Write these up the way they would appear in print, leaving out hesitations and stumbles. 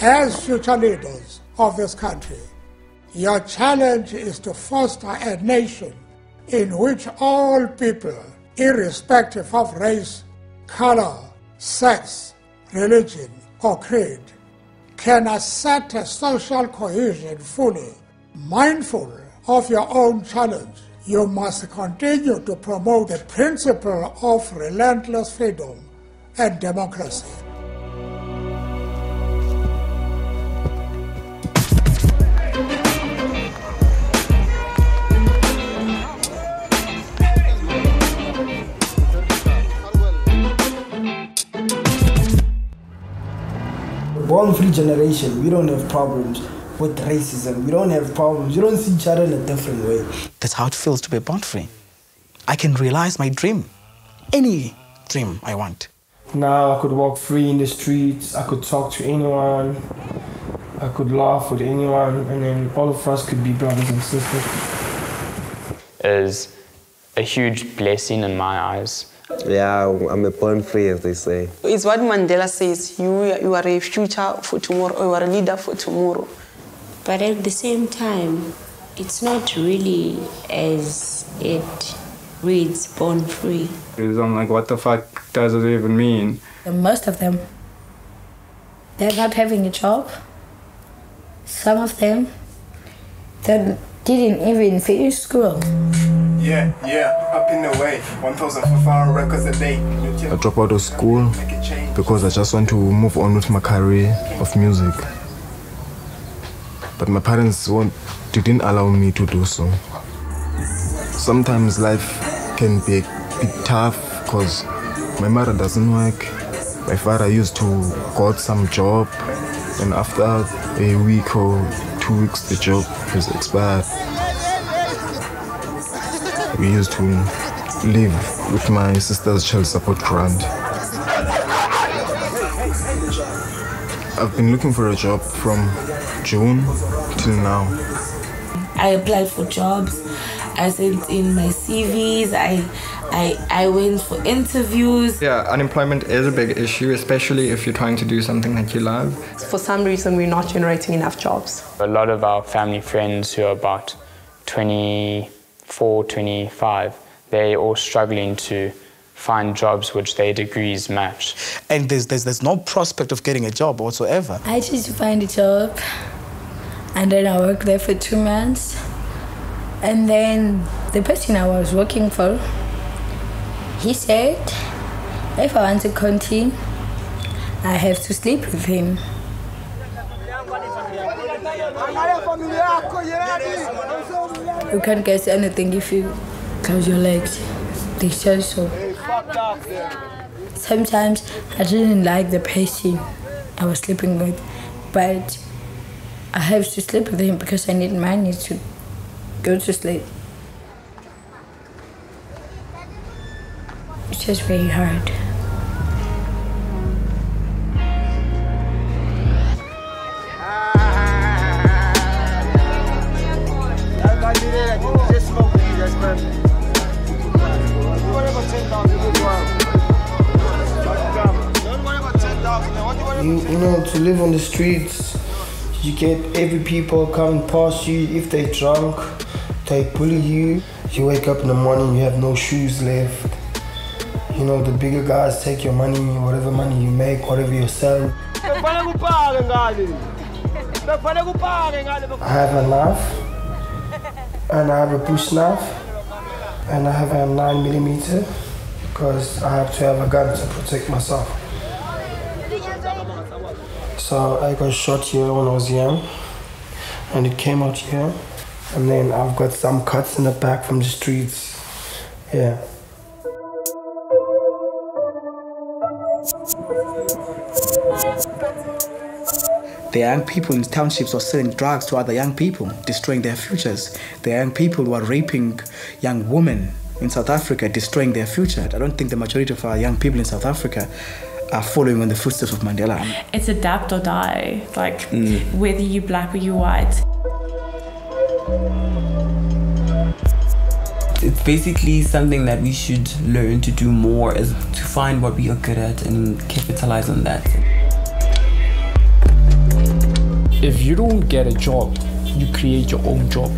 As future leaders of this country, your challenge is to foster a nation in which all people, irrespective of race, color, sex, religion, or creed, can assert a social cohesion fully. Mindful of your own challenge, you must continue to promote the principle of relentless freedom and democracy. Born free generation, we don't have problems with racism. We don't have problems. We don't see each other in a different way. That's how it feels to be born free. I can realize my dream, any dream I want. Now I could walk free in the streets. I could talk to anyone. I could laugh with anyone, and then all of us could be brothers and sisters. Is a huge blessing in my eyes. Yeah, I'm a born free, as they say. It's what Mandela says, you are a future for tomorrow, you are a leader for tomorrow. But at the same time, it's not really as it reads, born free. I'm like, what the fuck does it even mean? Most of them, they're not having a job. Some of them, they didn't even finish school. Yeah, up in the way, 1,500 records a day. I dropped out of school because I just want to move on with my career of music. But my parents didn't allow me to do so. Sometimes life can be a bit tough because my mother doesn't work. My father used to got some job, and after a week or 2 weeks the job is expired. We used to live with my sister's child support grant. I've been looking for a job from June till now. I applied for jobs. I sent in my CVs. I went for interviews. Yeah, unemployment is a big issue, especially if you're trying to do something that you love. For some reason, we're not generating enough jobs. A lot of our family friends who are about 24, 25, they're all struggling to find jobs which their degrees match. And there's no prospect of getting a job whatsoever. I just find a job, and then I worked there for 2 months. And then the person I was working for, he said, if I want to continue, I have to sleep with him. You can't get anything if you close your legs. They say so. Sometimes I didn't like the person I was sleeping with, but I have to sleep with him because I need money to go to sleep. It's just very hard. You know, to live on the streets, you get every people coming past you. If they're drunk, they bully you. You wake up in the morning, you have no shoes left. You know, the bigger guys take your money, whatever money you make, whatever you sell. I have a knife, and I have a bush knife, and I have a 9mm because I have to have a gun to protect myself. So I got shot here when I was young, and it came out here. And then I've got some cuts in the back from the streets. Yeah. The young people in townships are selling drugs to other young people, destroying their futures. The young people who are raping young women in South Africa, destroying their future. I don't think the majority of our young people in South Africa are following in the footsteps of Mandela. It's adapt or die, like whether you're black or you're white. It's basically something that we should learn to do more, is to find what we are good at and capitalize on that. If you don't get a job, you create your own job.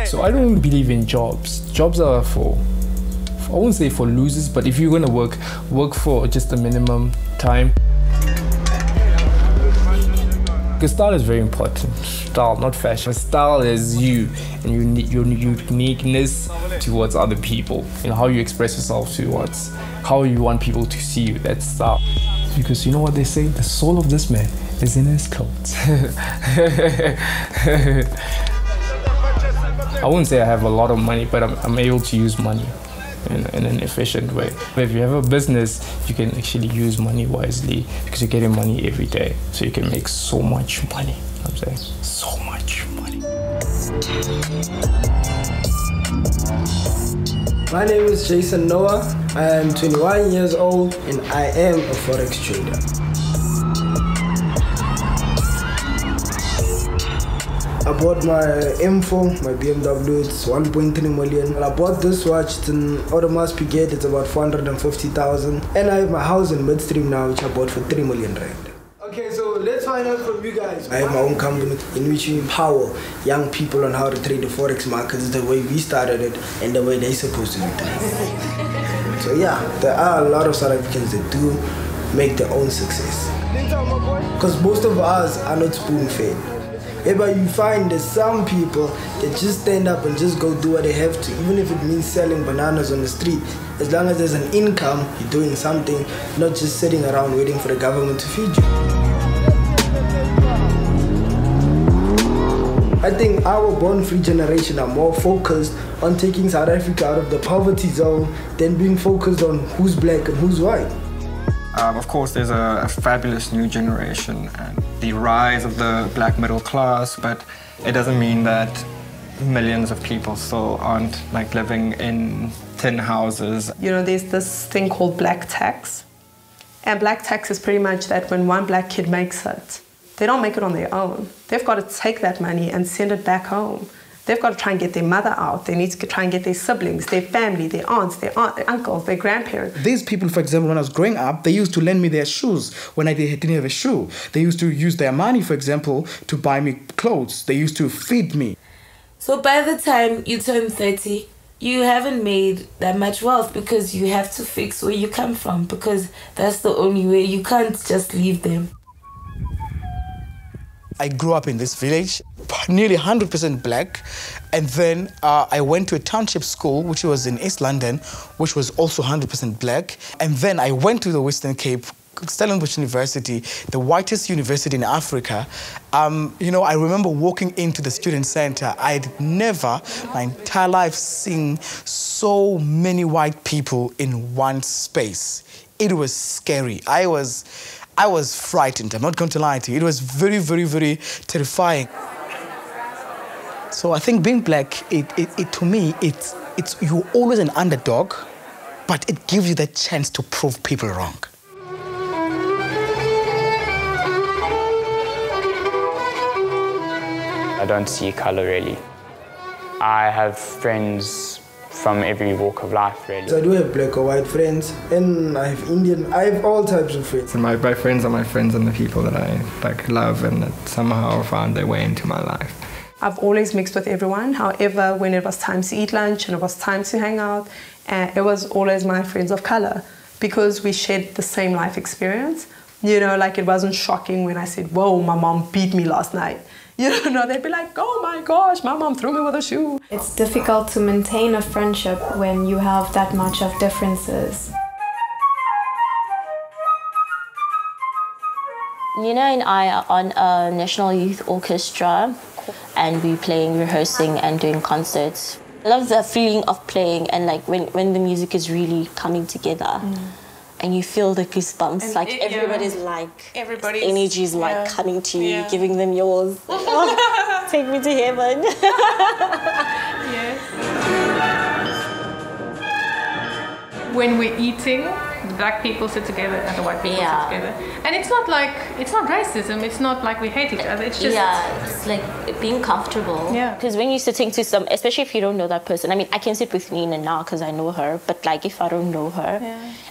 So I don't believe in jobs. Jobs are for, I won't say for losers, but if you're gonna work for just a minimum time. Because style is very important. Style, not fashion. Style is you and your uniqueness towards other people. You know, how you express yourself towards how you want people to see you. That's style. Because you know what they say? The soul of this man is in his clothes. I wouldn't say I have a lot of money, but I'm able to use money in an efficient way. If you have a business, you can actually use money wisely because you're getting money every day. So you can make so much money. I'm saying so much money. My name is Jason Noah. I am 21 years old and I am a forex trader. I bought my M4, my BMW, it's 1.3 million. I bought this watch, it's an Audemars Piguet, it's about 450,000. And I have my house in Midstream now, which I bought for 3 million rand. Okay, so let's find out from you guys. I have my own company in which we empower young people on how to trade the forex markets the way we started it and the way they're supposed to be done. So yeah, there are a lot of South Africans that do make their own success. Because most of us are not spoon-fed. But you find that some people that just stand up and just go do what they have to, even if it means selling bananas on the street. As long as there's an income, you're doing something, not just sitting around waiting for the government to feed you. I think our born-free generation are more focused on taking South Africa out of the poverty zone than being focused on who's black and who's white. Of course, there's a fabulous new generation and the rise of the black middle class, but it doesn't mean that millions of people still aren't like living in tin houses. You know, there's this thing called black tax. And black tax is pretty much that when one black kid makes it, they don't make it on their own. They've got to take that money and send it back home. They've got to try and get their mother out. They need to try and get their siblings, their family, their aunts, their uncles, their grandparents. These people, for example, when I was growing up, they used to lend me their shoes when I didn't have a shoe. They used to use their money, for example, to buy me clothes. They used to feed me. So by the time you turn 30, you haven't made that much wealth because you have to fix where you come from, because that's the only way. You can't just leave them. I grew up in this village, nearly 100% black, and then I went to a township school, which was in East London, which was also 100% black, and then I went to the Western Cape, Stellenbosch University, the whitest university in Africa. You know, I remember walking into the student center. I'd never, my entire life, seen so many white people in one space. It was scary. I was frightened, I'm not going to lie to you. It was very, very, very terrifying. So I think being black, to me, it's you're always an underdog, but it gives you the chance to prove people wrong. I don't see color really. I have friends from every walk of life, really. So I do have black or white friends, and I have Indian, I have all types of friends. And my friends are my friends and the people that I love and that somehow found their way into my life. I've always mixed with everyone. However, when it was time to eat lunch and it was time to hang out, it was always my friends of color because we shared the same life experience. You know, like it wasn't shocking when I said, whoa, my mom beat me last night. You know, they'd be like, oh my gosh, my mom threw me with a shoe. It's difficult to maintain a friendship when you have that much of differences. Nina and I are on a National Youth Orchestra and we're playing, rehearsing and doing concerts. I love the feeling of playing and like when the music is really coming together. And you feel the goosebumps, and like everybody's energy is like coming to you, giving them yours. Oh, take me to heaven. When we're eating, black people sit together and the white people sit together. And it's not racism, it's not like we hate each other, it's just... Yeah, it's like being comfortable. Yeah. Because when you're sitting to some, especially if you don't know that person, I mean, I can sit with Nina now because I know her, but like if I don't know her,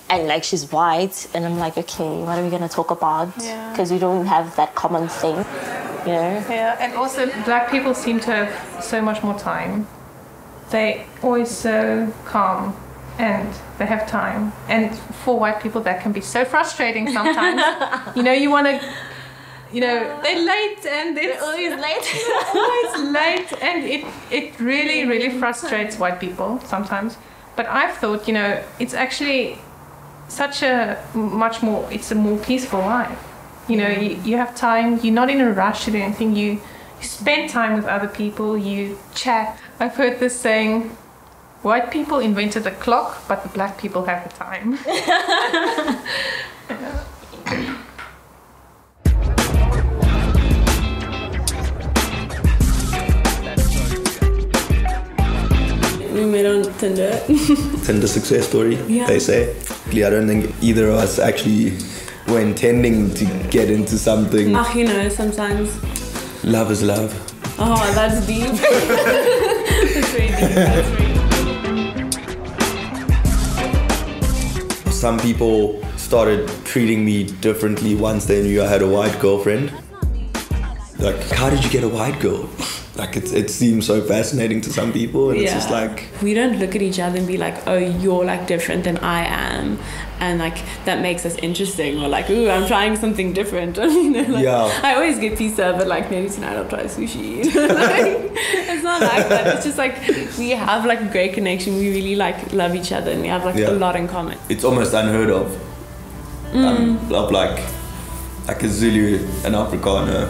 and like she's white, and I'm like, okay, what are we going to talk about? Because we don't have that common thing, you know? Yeah, and also black people seem to have so much more time. They're always so calm. And they have time. And for white people, that can be so frustrating sometimes. You know, you want to, you know, they're late and they're always late. Always late. And it really, really frustrates white people sometimes. But I've thought, you know, it's actually such a it's a more peaceful life. You know, you have time, you're not in a rush to do anything. You spend time with other people, you chat. I've heard this saying, white people invented the clock, but the black people have the time. We met on Tinder. Tinder success story, they say. I don't think either of us actually were intending to get into something. You know, sometimes. Love is love. Oh, that's deep. That's very deep. That's very deep. Some people started treating me differently once they knew I had a white girlfriend. Like, how did you get a white girl? Like, it seems so fascinating to some people, and it's just like... We don't look at each other and be like, oh, you're like different than I am. And like, that makes us interesting. Or like, ooh, I'm trying something different. You know, like, I always get pizza, but like, maybe tonight I'll try sushi. Like, it's not like that. It's just like, we have like a great connection. We really like love each other and we have like a lot in common. It's almost unheard of. Of like a Zulu and Afrikaner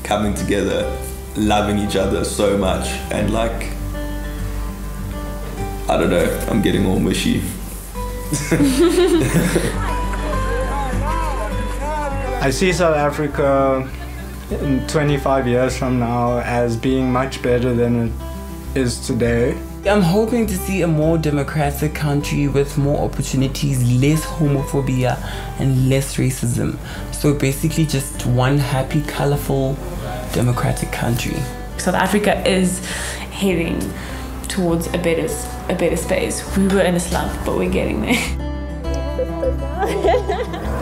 coming together, loving each other so much, and like, I don't know, I'm getting all mushy. I see South Africa in 25 years from now as being much better than it is today. I'm hoping to see a more democratic country with more opportunities, less homophobia and less racism. So basically just one happy, colorful, democratic country. South Africa is heading towards a better space. We were in a slump, but we're getting there.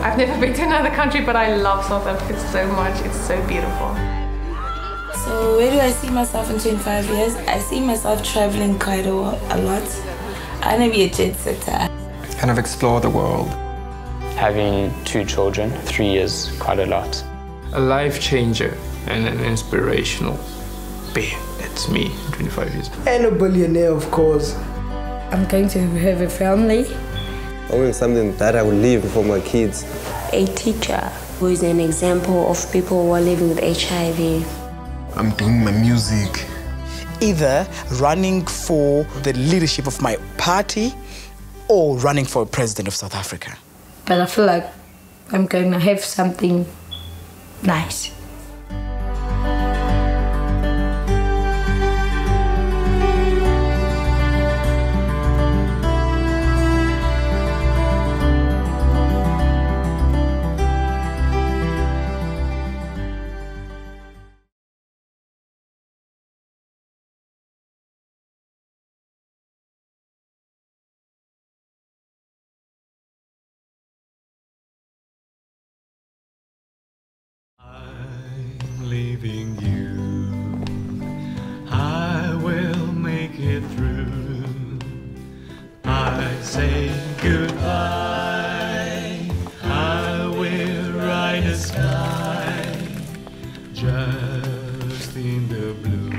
I've never been to another country, but I love South Africa so much. It's so beautiful. So where do I see myself in 25 years? I see myself traveling quite a lot. I want to be a jet setter. Kind of explore the world. Having 2 children, 3 years, quite a lot. A life changer and an inspirational being. That's me, 25 years. And a billionaire, of course. I'm going to have a family. I want something that I will leave for my kids. A teacher who is an example of people who are living with HIV. I'm doing my music. Either running for the leadership of my party or running for president of South Africa. But I feel like I'm going to have something nice. Leaving you, I will make it through. I say goodbye, I will ride the sky, just in the blue.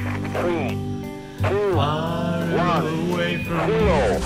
3, 2, 1, away from 0.